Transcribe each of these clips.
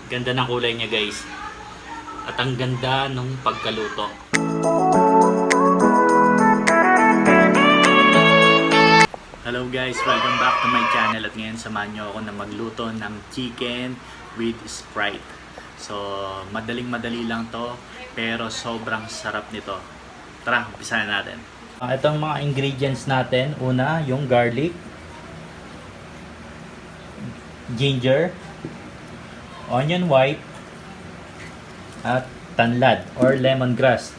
Ganda ng kulay niya guys. At ang ganda nung pagkaluto. Hello guys, welcome back to my channel. At ngayon samahan nyo ako na magluto ng chicken with Sprite. So madali lang to, pero sobrang sarap nito. Tara, umpisahan natin. Itong mga ingredients natin, una yung garlic, ginger, onion white, at tanlad or lemongrass.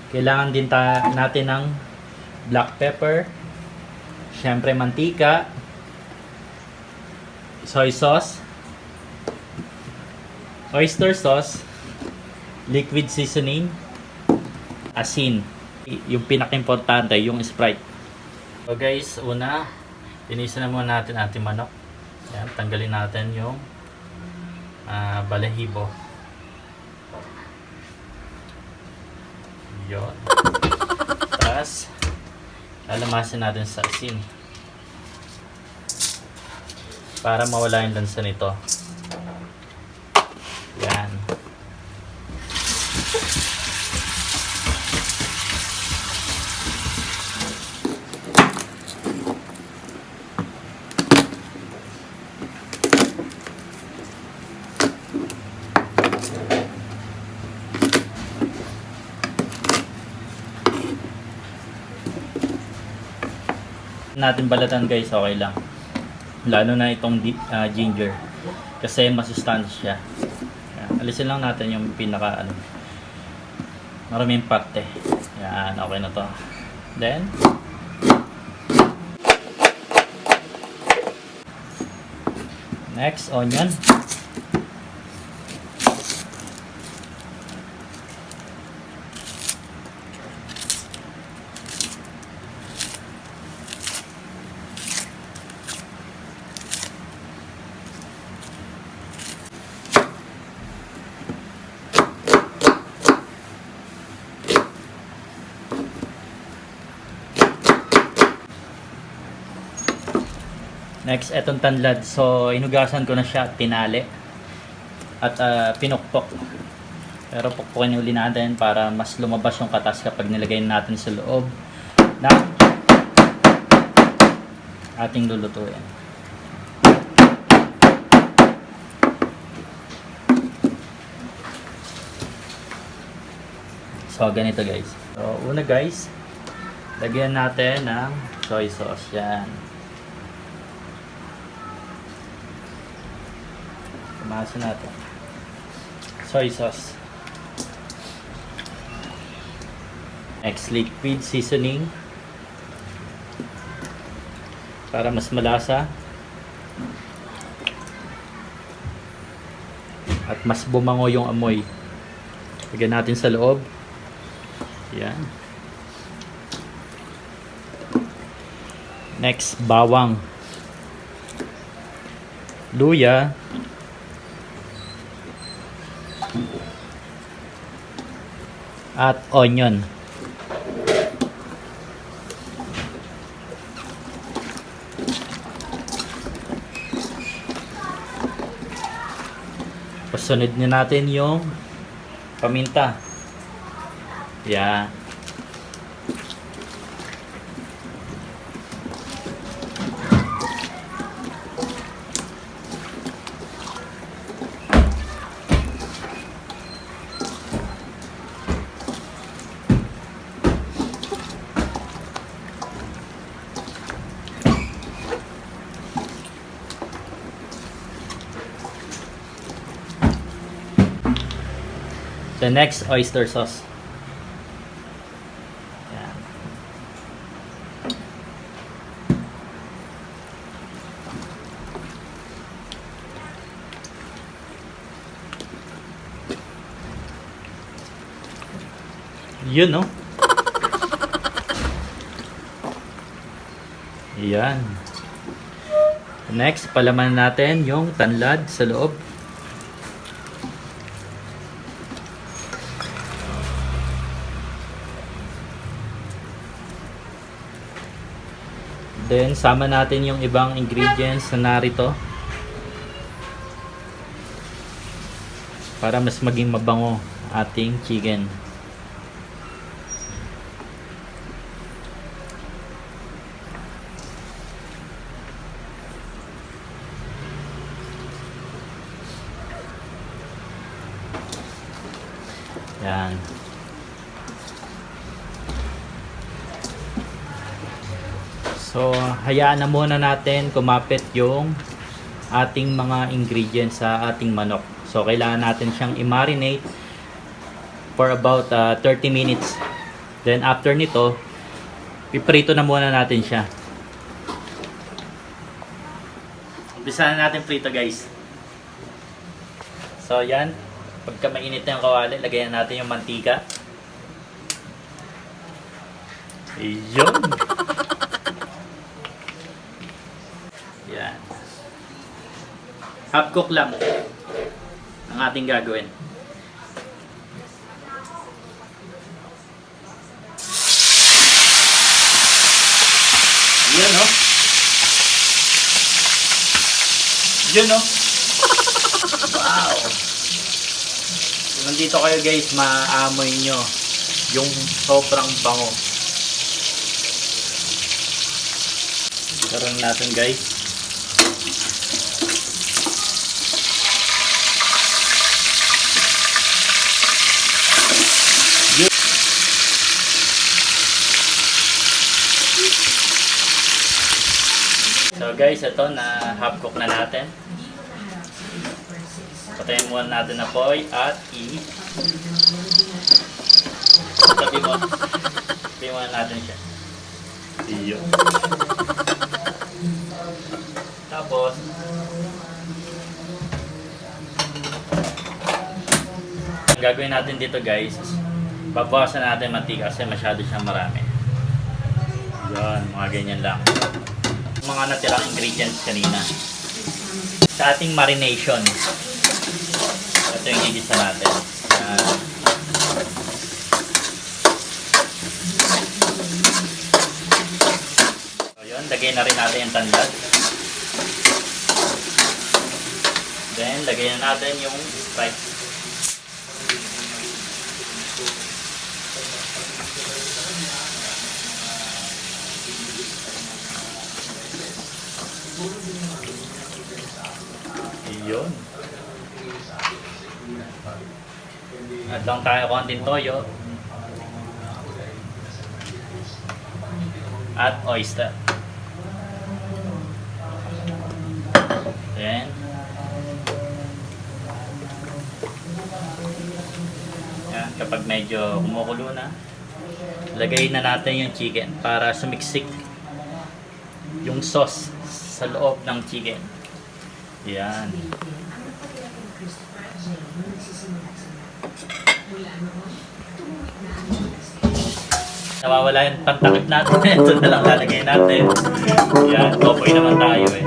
Kailangan din natin ng black pepper, syempre mantika, soy sauce, oyster sauce, liquid seasoning, asin. Yung pinaka-importante, yung Sprite. So guys, una, linisan na muna natin ating manok. Yan, tanggalin natin yung balahibo. Yun. Tapos, lalamasin natin sa asin. Para mawala yung lansa nito. Yan. Natin balatan guys, okay lang, lalo na itong ginger kasi masustansya. Alisin lang natin yung pinaka maraming parte. Yan, okay na to. Then next, onion. Next, etong tanlad. So, inugasan ko na siya, tinali at pinukpok. Pero pukpukin uli natin para mas lumabas yung katas kapag nilagay natin sa loob na ating lulutuin. So, ganito guys. So, una guys, lagyan natin ng soy sauce. Yan. Masa natin soy sauce. Next, liquid seasoning para mas malasa at mas bumango yung amoy. Lagyan natin sa loob. Yan. Next, bawang, luya, at onion. Pasunod na natin yung paminta. Yan. The next, oyster sauce. Yan. Yun, no? Yan. Next, palaman natin yung tanlad sa loob. Then, sama natin yung ibang ingredients na narito. para mas maging mabango ating chicken. Yan. So, hayaan na muna natin kumapit yung ating mga ingredients sa ating manok. So, kailangan natin siyang i-marinate for about 30 minutes. Then, after nito, piprito na muna natin siya. Umpisa na natin prito, guys. So, yan. Pagka mainit na yung kawali, lagayan natin yung mantika. Ayun. Yan. Half cook lang ang ating gagawin. Yan, no? Yan, no? Wow! Nandito kayo guys, maamoy nyo yung sobrang bango. Karoon natin guys. So guys, ito na half cook na natin. Patayin muna natin na apoy at tabi muna natin siya. Iyo. Tapos ang gagawin natin dito guys, babawasan natin mantika kasi masyado siyang marami. Yan, mga ganyan lang. Mga natirang ingredients kanina sa ating marination. Ito yung gigisa natin. So yun, lagay na rin natin yung tanglad. Then, lagay na natin yung Sprite. Yun. At lang tayo konting toyo. At oyster. Then, yan, kapag medyo kumukulo na, lagay na natin yung chicken para sumiksik yung sauce sa loob ng chicken. Yan. Nawawala yung pantakip natin. Ito na lang lalagay natin. Yan, apoy naman tayo eh.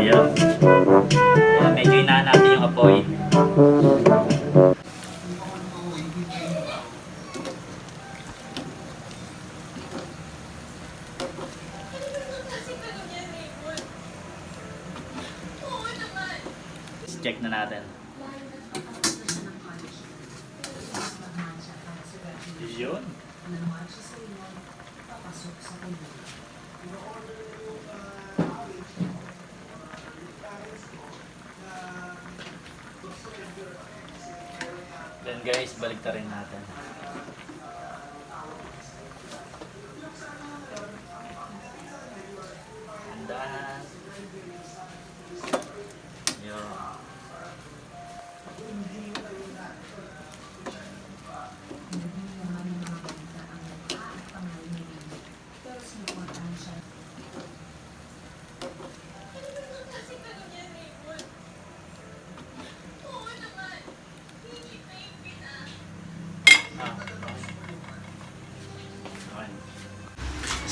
Yan. Yan, medyo inaan natin yung apoy. Check na natin. Yun. Then guys, balik ta rin natin. Dahan. Yun.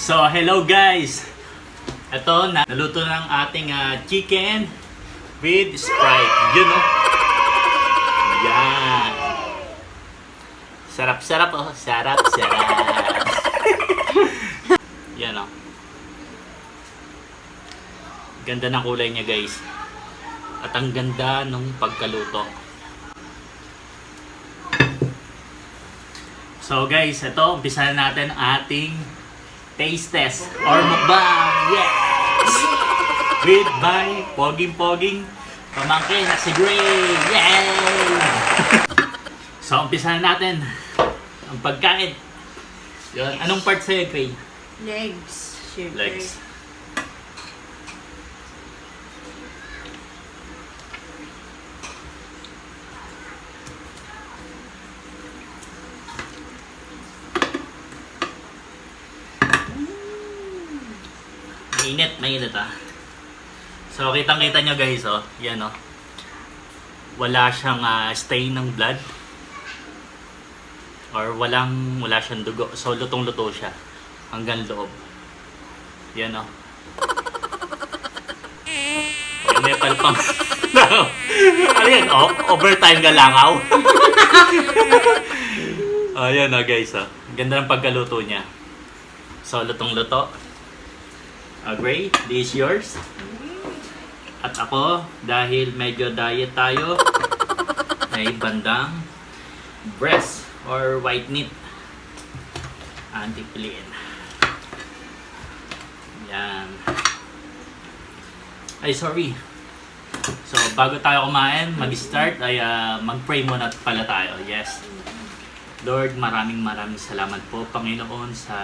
So, hello guys! Ito, naluto ng ating chicken with Sprite. Yun o. Yan. Sarap-sarap oh. Sarap-sarap. Yan o. Ganda ng kulay niya guys. At ang ganda nung pagkaluto. So guys, ito, umpisa na natin ang ating taste test or mukbang. Yes! With by poging-poging pamangkin na si Gray. Yay! So umpisa na natin ang pagkain. Yun. Anong part sa'yo, Gray? Legs. Syempre. Legs. Mainit ah. So kitang-kita nyo guys, oh. Yan oh. Wala siyang stain ng blood. Or wala siyang dugo. So lutong-luto siya hanggang loob. Yan oh. Okay, may palpang. Ano yan? Oh, overtime ka langaw. Oh, yan oh guys oh. Ganda ng pagkaluto niya. So lutong-luto. Gray, this is yours. At ako, dahil medyo diet tayo, may bandang breast or white meat. Anti-piliin. Yan. Ay, sorry. So, bago tayo kumain, mag-start, ay mag-pray muna pala tayo. Yes. Lord, maraming salamat po, Panginoon, sa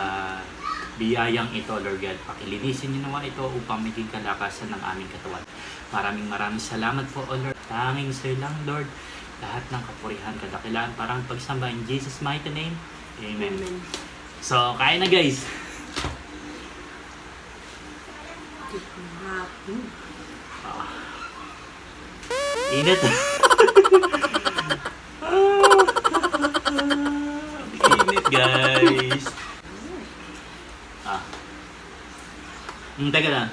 biyayang ito, Lord God. Pakilinisin niyo naman ito upang maging kalakasan ng aming katawan. Maraming salamat po, O Lord. Tanging sa'yo lang, Lord. Lahat ng kapurihan, kadakilaan, parang pagsamba in Jesus' mighty name. Amen. Amen. So, kain na guys. Init. Init guys. Teka lang.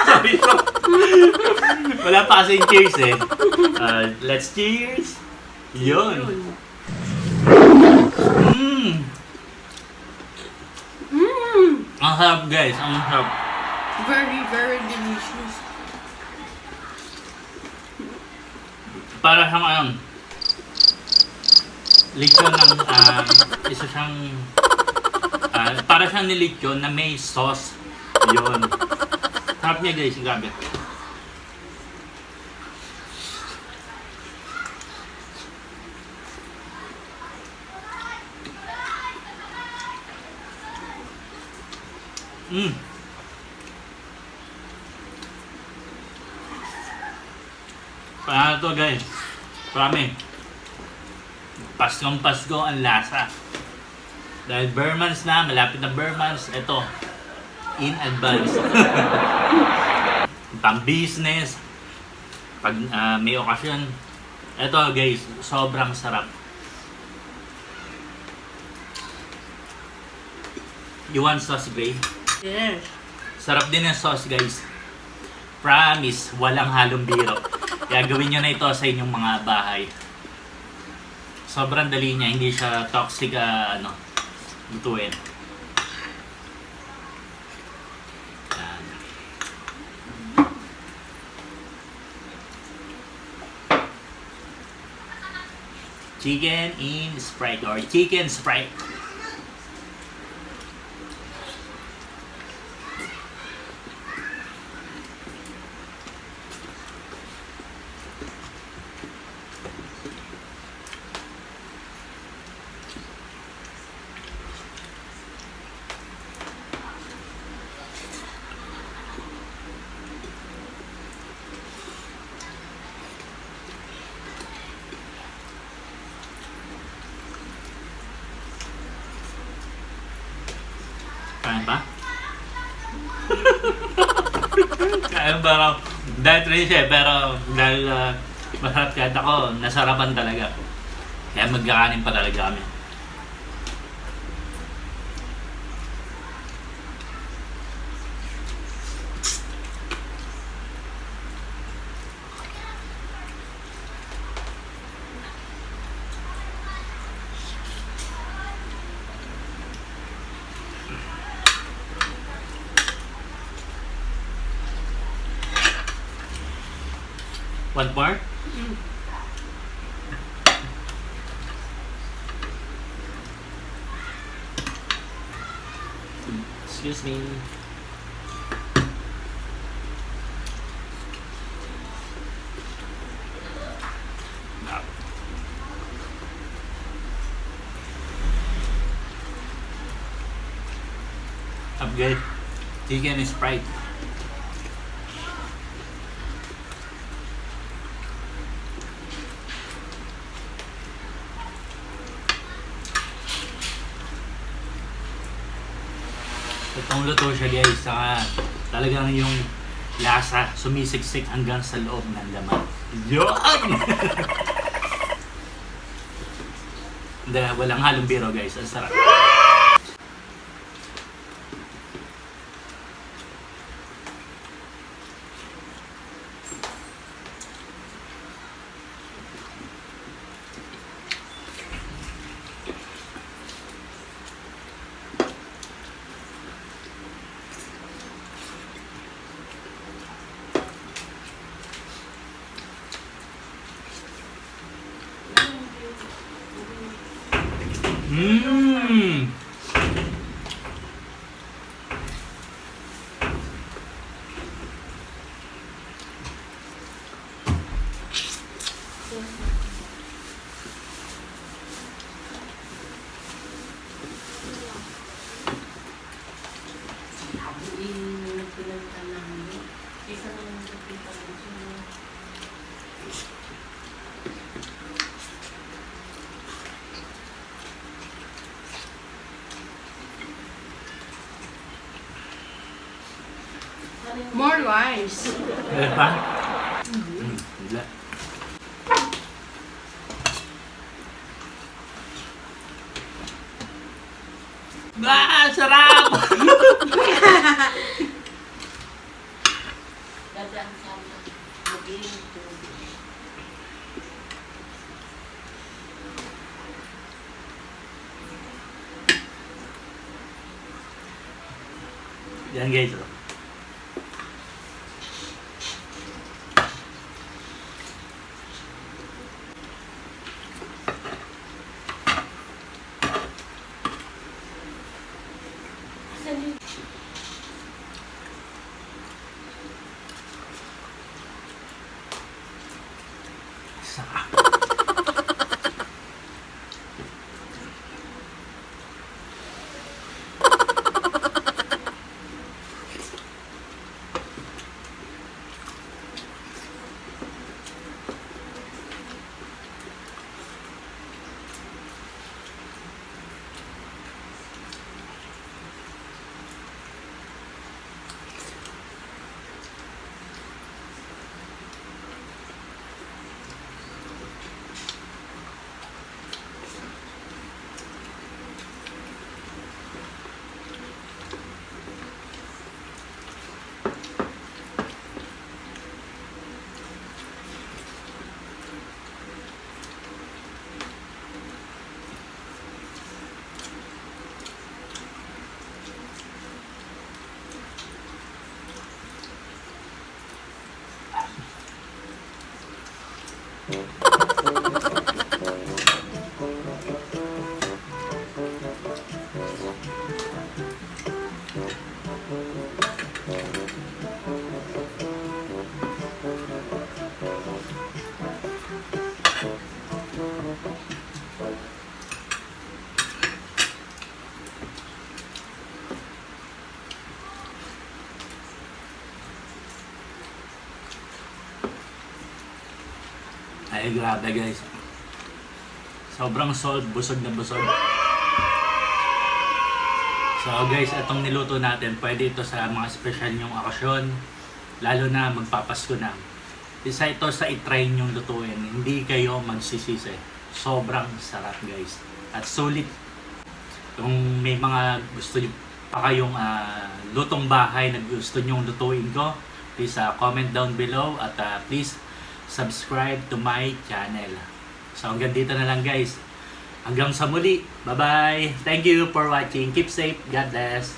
Sorry po. Wala pa kasing cheers eh. Let's cheers. Yun. Ang harap guys. Ang harap. Very delicious. Para siyang lechon ng isa siyang para siyang nilechon na may sauce. Yun. Harap niya guys, grabe. Paano to guys? Marami. Paskong-Pasko ang lasa. Dahil Ber months na, malapit na Ber months, ito, in advance. Pang business, pag may okasyon, ito guys, sobrang sarap. You want sauce, Gray? Yes. Sarap din ang sauce guys. Promise, walang halong biro. Kaya gawin nyo na ito sa inyong mga bahay. Sobrang dali niya, hindi siya toxic lutuin. Yan. Chicken in Sprite or chicken Sprite. Kain pa? Kain pa raw. Diet rin siya, pero dahil masarap kahit ako, nasarapan talaga. Kaya magkakanin pa talaga kami. Want more? Excuse me. Upgrade. Chicken and Sprite. Itong luto siya guys, saka talagang yung lasa sumisiksik hanggang sa loob ng laman. Yun! Hindi, walang halong biro guys, ang sarap. Mmm! More rice. Meron pa? Wala. Ah, sarap! Yan guys, oh. Sarap. Ay, grabe guys. Sobrang salt, busog na busog. So guys, itong niluto natin, pwede ito sa mga special nyong okasyon. Lalo na magpapasko na. Isa ito sa itry nyong lutuin. Hindi kayo magsisisi. Sobrang sarap guys. At sulit. Kung may mga gusto nyo pa kayong lutong bahay na gusto nyong lutuin ko, please comment down below at please subscribe to my channel. So hanggang dito na lang guys. Hanggang sa muli. Bye bye. Thank you for watching. Keep safe. God bless.